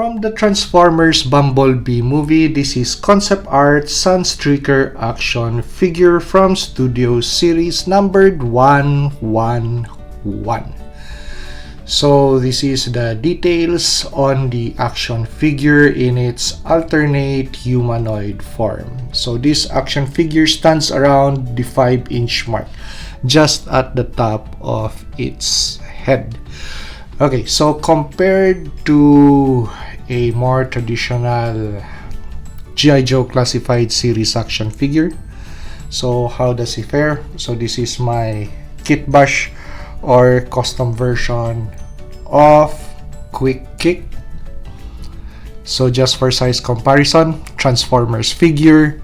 From the Transformers Bumblebee movie, this is concept art Sunstreaker action figure from Studio Series numbered 111. So this is the details on the action figure in its alternate humanoid form. So this action figure stands around the 5-inch mark, just at the top of its head. Okay, so compared to a more traditional G.I. Joe classified series action figure, so how does it fare? So this is my kit bash or custom version of Quick Kick. So just for size comparison, Transformers figure,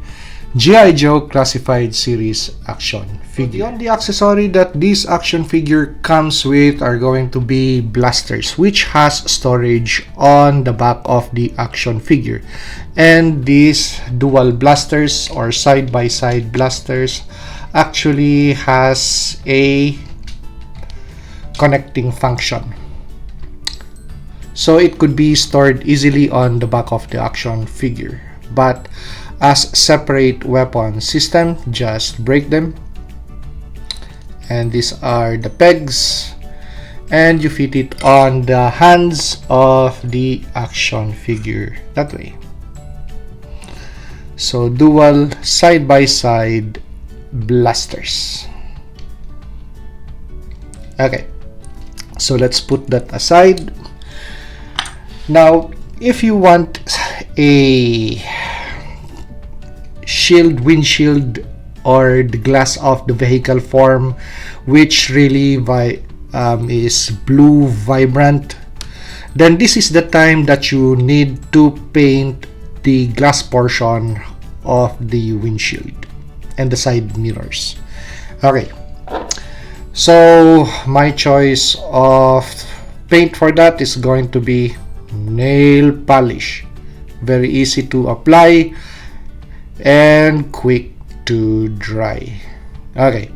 G.I. Joe classified series action figure. The only accessory that this action figure comes with are going to be blasters, which has storage on the back of the action figure. And these dual blasters or side-by-side blasters actually has a connecting function. So it could be stored easily on the back of the action figure. But as separate weapon system, just break them, and these are the pegs, and you fit it on the hands of the action figure that way. So dual side-by-side blasters. Okay, so let's put that aside. Now if you want a windshield or the glass of the vehicle form which really is blue vibrant, then this is the time that you need to paint the glass portion of the windshield and the side mirrors. Okay, so my choice of paint for that is going to be nail polish. Very easy to apply and quick to dry. Okay,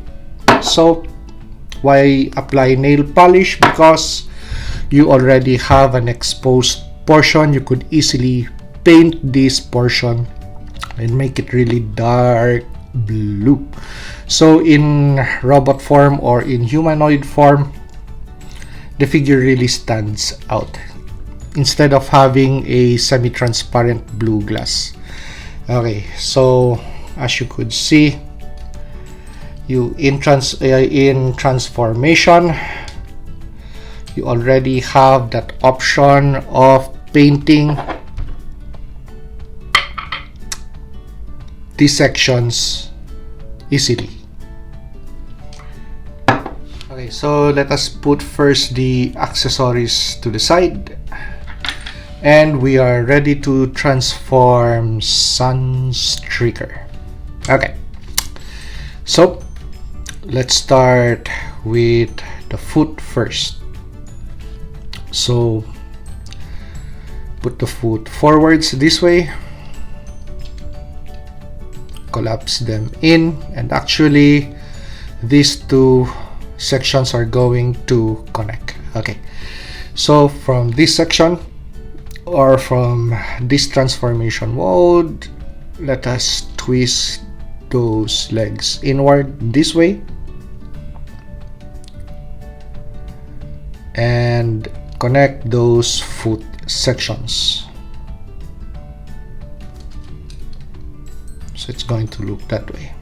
so why apply nail polish? Because you already have an exposed portion. You could easily paint this portion and make it really dark blue. So in robot form or in humanoid form, the figure really stands out instead of having a semi-transparent blue glass. Okay, so as you could see, in transformation, you already have that option of painting these sections easily. Okay, so let us put first the accessories to the side. And we are ready to transform Sunstreaker. Okay, so let's start with the foot first. So put the foot forwards this way, collapse them in, and actually these two sections are going to connect. Okay, so from this section or from this transformation mode, let us twist those legs inward this way and connect those foot sections. So it's going to look that way.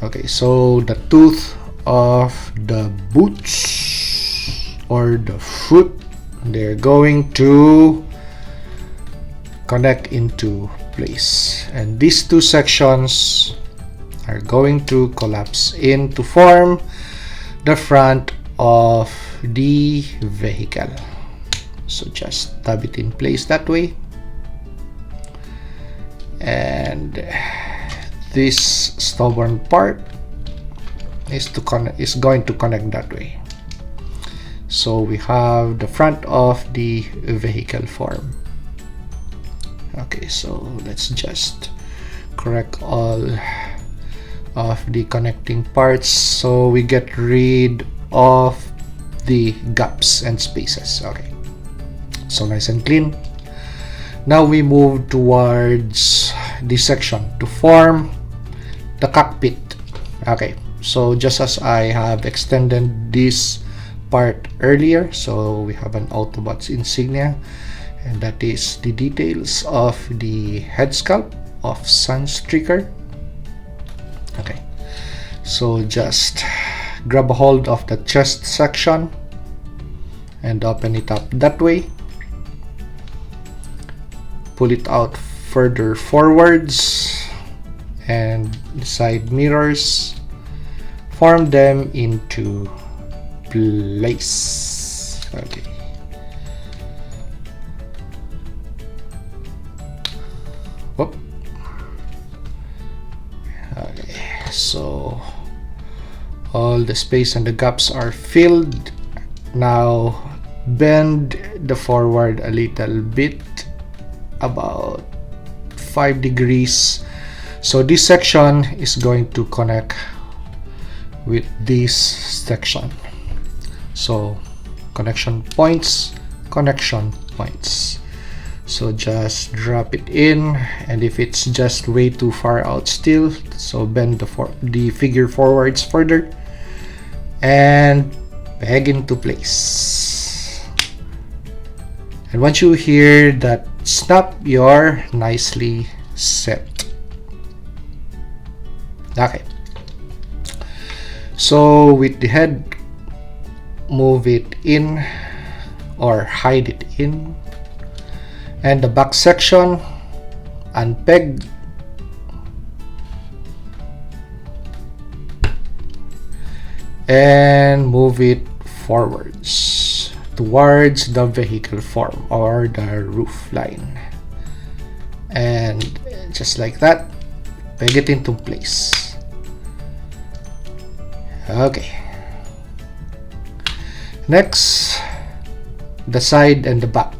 Okay, so the tooth of the boots or the foot, they're going to connect into place, and these two sections are going to collapse in to form the front of the vehicle. So just tab it in place that way, and this stubborn part is going to connect that way. So we have the front of the vehicle form. Okay, so let's just correct all of the connecting parts so we get rid of the gaps and spaces. Okay, So nice and clean. Now we move towards this section to form the cockpit. Okay, so just as I have extended this part earlier, so we have an Autobots insignia, and that is the details of the head sculpt of Sunstreaker. Okay, so just grab a hold of the chest section and open it up that way. Pull it out further forwards, and the side mirrors, form them into place. Okay. Whoop. Okay, so all the space and the gaps are filled. Now bend the forward a little bit, about 5 degrees. So this section is going to connect with this section. So connection points. So just drop it in, and if it's just way too far out still, so bend the figure forwards further and peg into place. And once you hear that snap, you're nicely set. Okay, so with the head, move it in or hide it in, and the back section, unpeg, and move it forwards towards the vehicle form or the roof line, and just like that, peg it into place. Okay, next, the side and the back.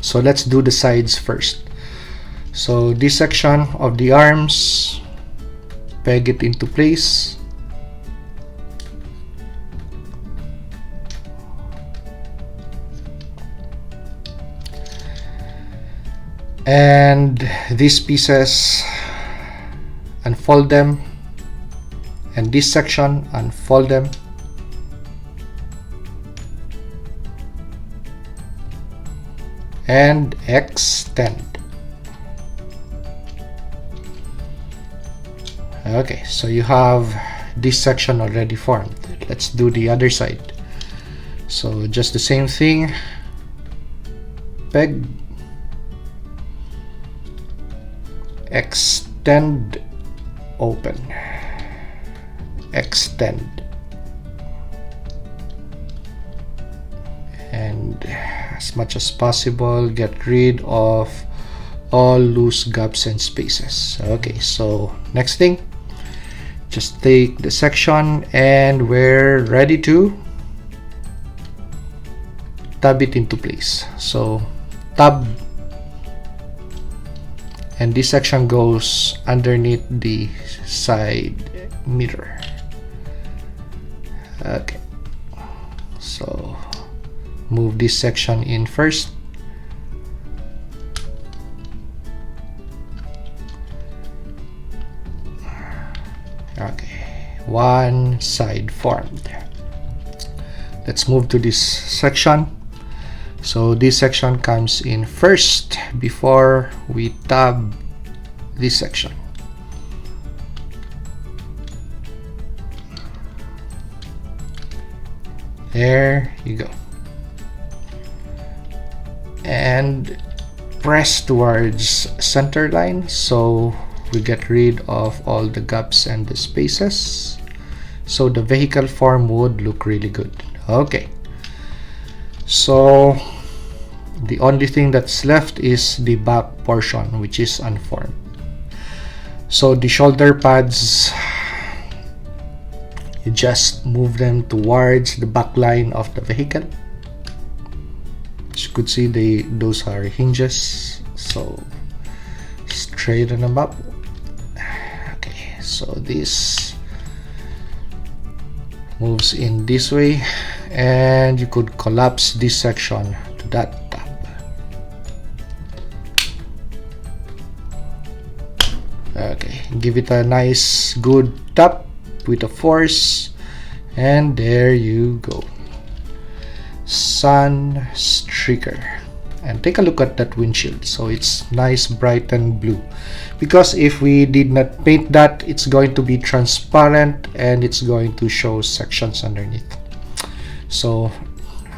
So let's do the sides first. So this section of the arms, peg it into place. And these pieces, unfold them, and this section, unfold them, and extend. Okay, so you have this section already formed. Let's do the other side. So just the same thing, peg, extend, open, extend, and as much as possible get rid of all loose gaps and spaces. Okay, so next thing, just take the section and we're ready to tab it into place. So tab, and this section goes underneath the side mirror. Okay, so move this section in first. Okay, one side formed. Let's move to this section. So this section comes in first before we tab this section. There you go. And press towards center line so we get rid of all the gaps and the spaces, so the vehicle form would look really good. Okay, so the only thing that's left is the back portion, which is unformed. So the shoulder pads, you just move them towards the back line of the vehicle. As you could see, those are hinges, so straighten them up. Okay, so this moves in this way, and you could collapse this section to that tab. Okay, give it a nice good tap with a force, and there you go. Sunstreaker. And take a look at that windshield. So it's nice, bright and blue. Because if we did not paint that, it's going to be transparent and it's going to show sections underneath. So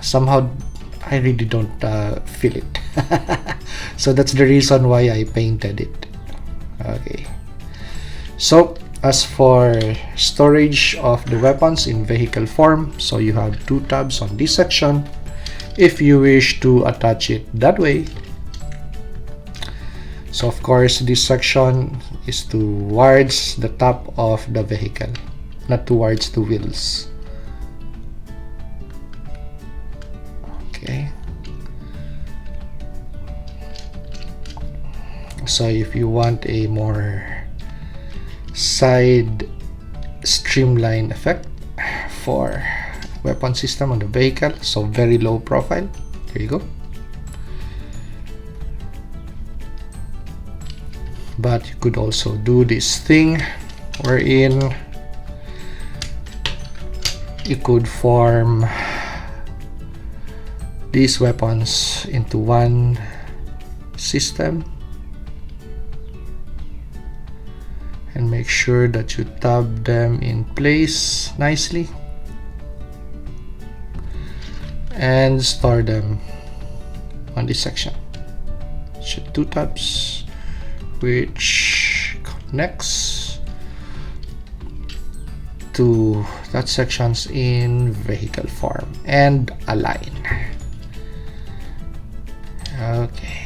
somehow I really don't feel it. So that's the reason why I painted it. Okay. So as for storage of the weapons in vehicle form, so you have two tabs on this section if you wish to attach it that way. So of course this section is towards the top of the vehicle, not towards the wheels. Okay. So if you want a more side streamline effect for weapon system on the vehicle, so very low profile, there you go. But you could also do this thing wherein you could form these weapons into one system and make sure that you tab them in place nicely and store them on this section. So two tabs which connects to that sections in vehicle form and align. Okay.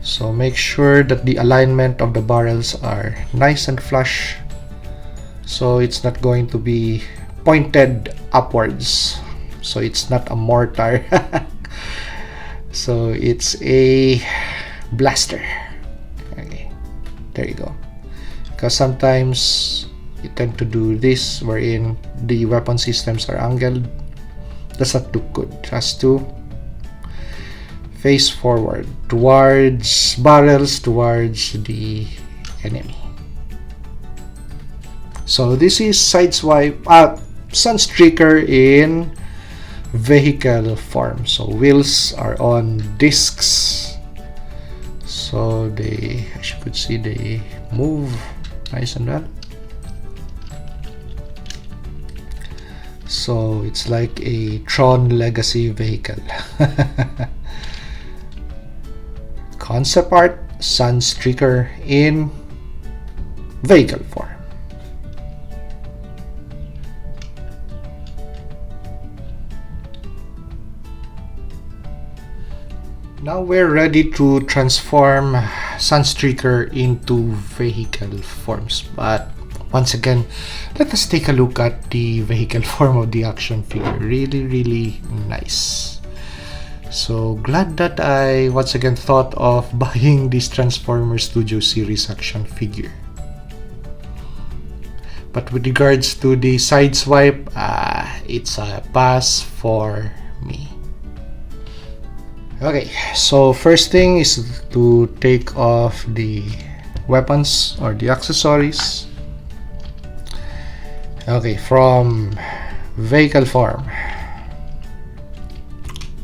So make sure that the alignment of the barrels are nice and flush, so it's not going to be pointed upwards, so it's not a mortar. So it's a blaster. Okay, there you go. Because sometimes you tend to do this wherein the weapon systems are angled. Does not look good. It has to face forward towards barrels, towards the enemy. So this is Sideswipe Sunstreaker in vehicle form. So wheels are on discs, so they, as you could see, they move nice and well. So it's like a Tron Legacy vehicle. Concept art, Sunstreaker in vehicle form. Now we're ready to transform Sunstreaker into vehicle forms, but once again, let us take a look at the vehicle form of the action figure. Really nice. So glad that I once again thought of buying this Transformers Studio Series action figure. But with regards to the Sideswipe, it's a pass for me. Okay, so first thing is to take off the weapons or the accessories. Okay, from vehicle form.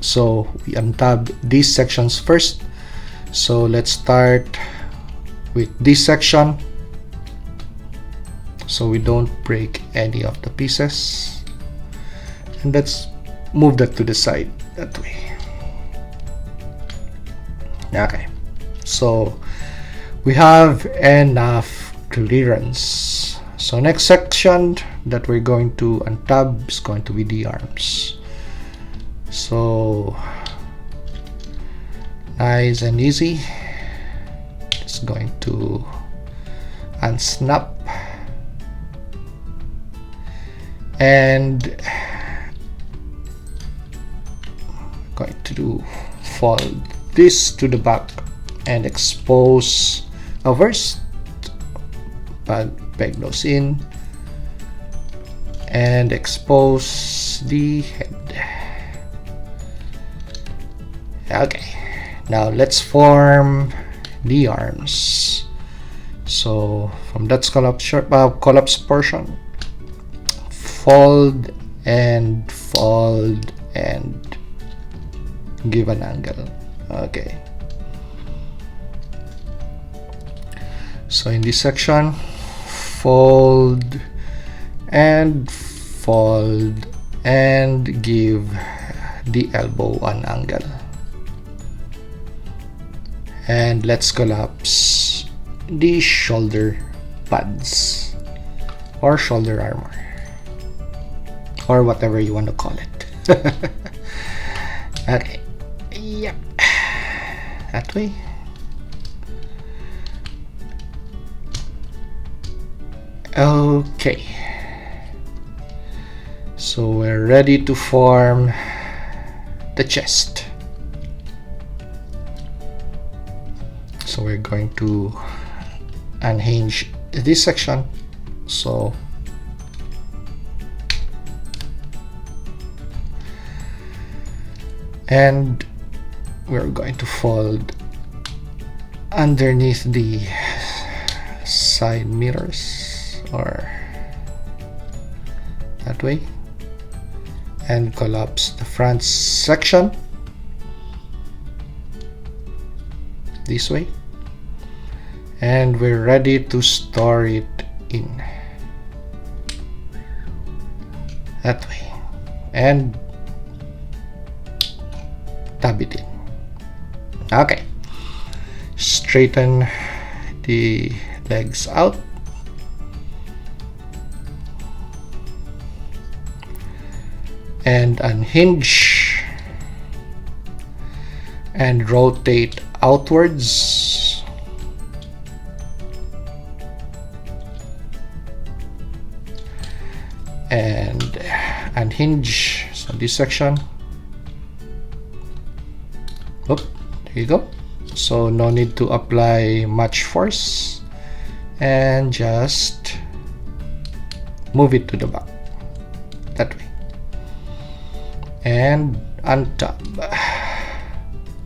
So we untab these sections first. So let's start with this section, so we don't break any of the pieces. And let's move that to the side that way. Okay, so we have enough clearance. So next section that we're going to untab is going to be the arms. So nice and easy. Just going to unsnap and going to fold this to the back and expose a first, peg those in and expose the head. Okay, now let's form the arms. So from that collapse portion, fold and give an angle. Okay, so in this section, fold and give the elbow an angle, and let's collapse the shoulder pads or shoulder armor or whatever you want to call it. Okay, yep, that way. Okay, so we're ready to form the chest. So we're going to unhinge this section. So and we're going to fold underneath the side mirrors or that way, and collapse the front section this way, and we're ready to store it in that way and tab it in. Okay, straighten the legs out and unhinge and rotate outwards and unhinge. So this section, oh, there you go. So no need to apply much force, and just move it to the back that way and untap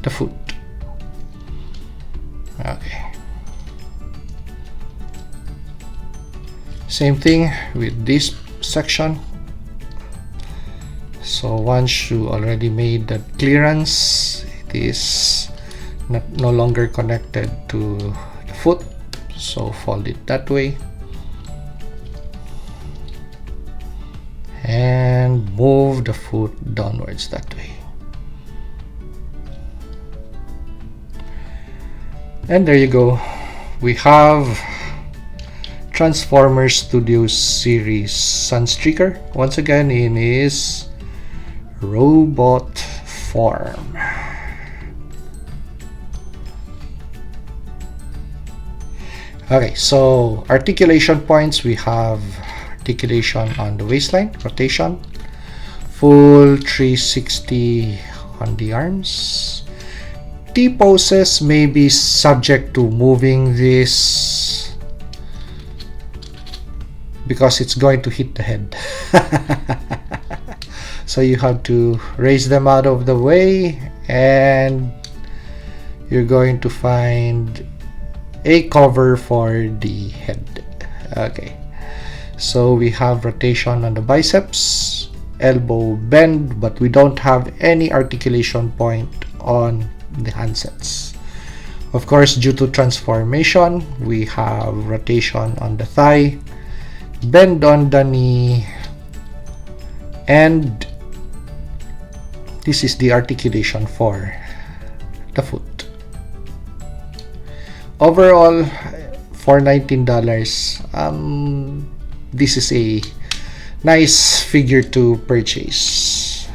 the foot. Okay, same thing with this section. So once you already made the clearance, it is no longer connected to the foot, so fold it that way and move the foot downwards that way. And there you go, we have Transformers Studios series Sunstreaker once again in his robot form. Okay, so articulation points, we have articulation on the waistline, rotation, full 360 on the arms. T-poses may be subject to moving this because it's going to hit the head. So you have to raise them out of the way, and you're going to find a cover for the head. Okay, so we have rotation on the biceps, elbow bend, but we don't have any articulation point on the handsets. Of course, due to transformation, we have rotation on the thigh, bend on the knee, and this is the articulation for the foot. Overall, for $19, this is a nice figure to purchase.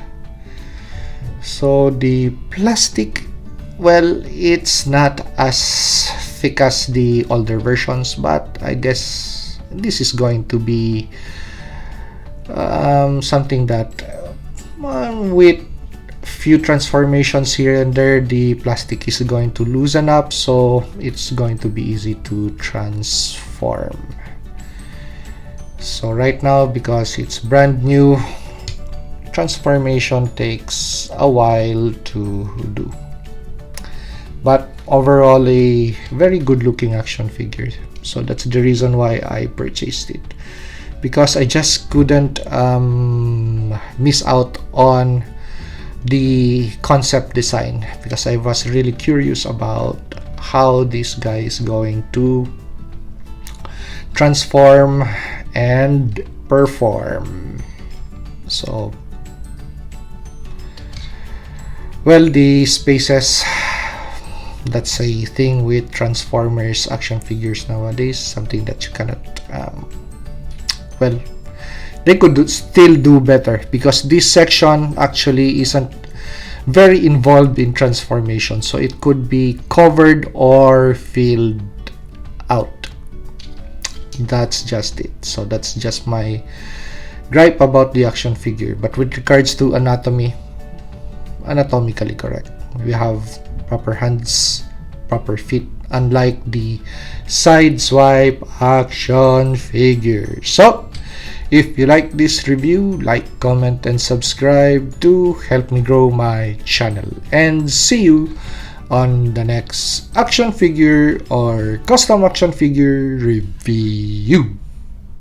So the plastic, well, it's not as thick as the older versions, but I guess this is going to be something that with few transformations here and there, the plastic is going to loosen up, so it's going to be easy to transform. So right now, because it's brand new, transformation takes a while to do, but overall a very good looking action figure. So that's the reason why I purchased it, because I just couldn't miss out on the concept design, because I was really curious about how this guy is going to transform and perform. So, well, the spaces, that's a thing with Transformers action figures nowadays, something that you cannot well, they could still do better, because this section actually isn't very involved in transformation, so it could be covered or filled out. That's just it. So that's just my gripe about the action figure. But with regards to anatomy, anatomically correct. We have proper hands, proper feet, unlike the side swipe action figure. So if you like this review, like, comment, and subscribe to help me grow my channel. And see you on the next action figure or custom action figure review.